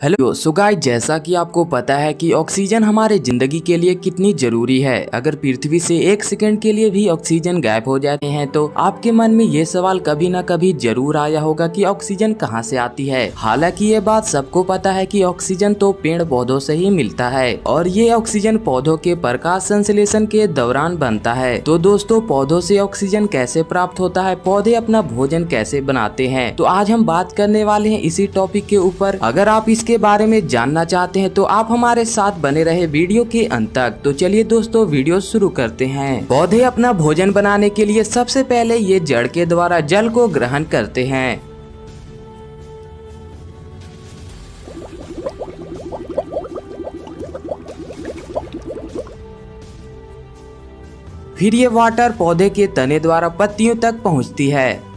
Hello so guys, जैसा कि आपको पता है कि ऑक्सीजन हमारे जिंदगी के लिए कितनी जरूरी है। अगर पृथ्वी से एक सेकंड के लिए भी ऑक्सीजन गायब हो जाते हैं तो आपके मन में ये सवाल कभी ना कभी जरूर आया होगा कि ऑक्सीजन कहां से आती है। हालांकि ये बात सबको पता है कि ऑक्सीजन तो पेड़ पौधों से ही मिलता है और ये ऑक्सीजन पौधों के प्रकाश संश्लेषण के दौरान बनता है। तो दोस्तों, पौधों से ऑक्सीजन कैसे प्राप्त होता है, पौधे अपना भोजन कैसे बनाते हैं, तो आज हम बात करने वाले हैं इसी टॉपिक के ऊपर। अगर आप इसके बारे में जानना चाहते हैं तो आप हमारे साथ बने रहे वीडियो के अंत तक। तो चलिए दोस्तों, वीडियो शुरू करते हैं। पौधे अपना भोजन बनाने के लिए सबसे पहले ये जड़ के द्वारा जल को ग्रहण करते हैं। फिर ये वाटर पौधे के तने द्वारा पत्तियों तक पहुंचती है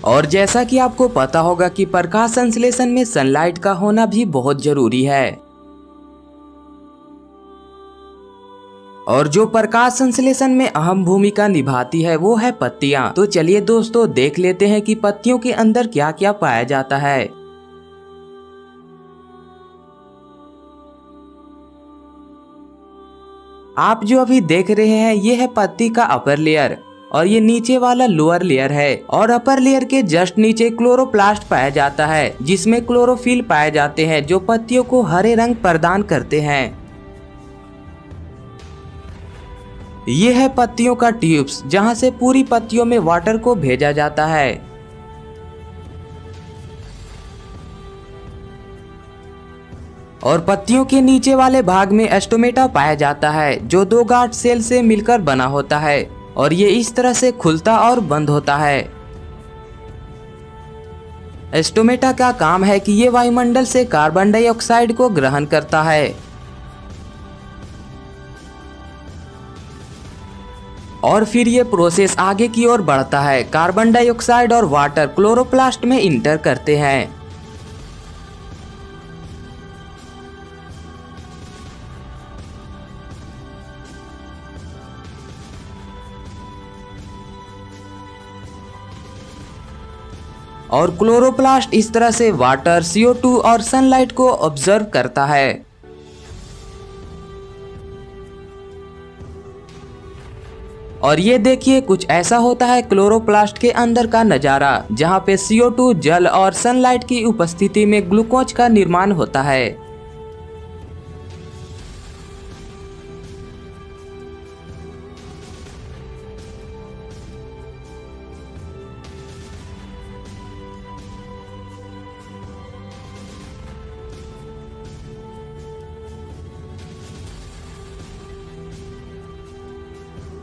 और जैसा कि आपको पता होगा कि प्रकाश संश्लेषण में सनलाइट का होना भी बहुत जरूरी है। और जो प्रकाश संश्लेषण में अहम भूमिका निभाती है वो है पत्तियां। तो चलिए दोस्तों, देख लेते हैं कि पत्तियों के अंदर क्या क्या पाया जाता है। आप जो अभी देख रहे हैं ये है पत्ती का अपर लेयर और ये नीचे वाला लोअर लेयर है। और अपर लेयर के जस्ट नीचे क्लोरोप्लास्ट पाया जाता है जिसमें क्लोरोफिल पाए जाते हैं जो पत्तियों को हरे रंग प्रदान करते हैं। ये है पत्तियों का ट्यूब्स जहां से पूरी पत्तियों में वाटर को भेजा जाता है। और पत्तियों के नीचे वाले भाग में स्टोमेटा पाया जाता है जो दो गार्ड सेल से मिलकर बना होता है और ये इस तरह से खुलता और बंद होता है। स्टोमेटा का काम है कि ये वायुमंडल से कार्बन डाइऑक्साइड को ग्रहण करता है और फिर ये प्रोसेस आगे की ओर बढ़ता है। कार्बन डाइऑक्साइड और वाटर क्लोरोप्लास्ट में इंटर करते हैं और क्लोरोप्लास्ट इस तरह से वाटर, CO2 और सनलाइट को ऑब्जर्व करता है। और ये देखिए, कुछ ऐसा होता है क्लोरोप्लास्ट के अंदर का नजारा जहाँ पे CO2, जल और सनलाइट की उपस्थिति में ग्लूकोज का निर्माण होता है।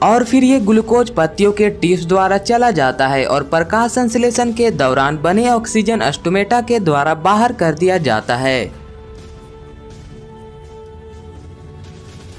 और फिर ये ग्लूकोज पत्तियों के टिप्स द्वारा चला जाता है और प्रकाश संश्लेषण के दौरान बने ऑक्सीजन स्टोमेटा के द्वारा बाहर कर दिया जाता है।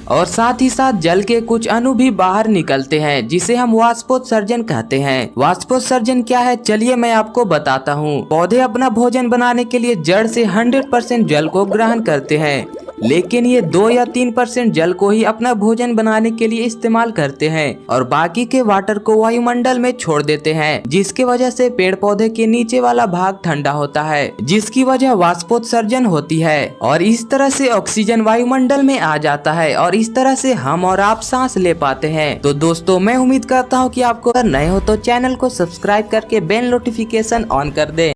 और साथ ही साथ जल के कुछ अणु भी बाहर निकलते हैं जिसे हम वाष्पोत्सर्जन कहते हैं। वाष्पोत्सर्जन क्या है, चलिए मैं आपको बताता हूँ। पौधे अपना भोजन बनाने के लिए जड़ से 100% जल को ग्रहण करते हैं, लेकिन ये 2 या 3% जल को ही अपना भोजन बनाने के लिए इस्तेमाल करते हैं और बाकी के वाटर को वायुमंडल में छोड़ देते हैं, जिसकी वजह से पेड़ पौधे के नीचे वाला भाग ठंडा होता है, जिसकी वजह वाष्पोत्सर्जन होती है और इस तरह से ऑक्सीजन वायुमंडल में आ जाता है और इस तरह से हम और आप सांस ले पाते हैं। तो दोस्तों, मैं उम्मीद करता हूँ कि आपको अगर नए हो तो चैनल को सब्सक्राइब करके बेल नोटिफिकेशन ऑन कर दे।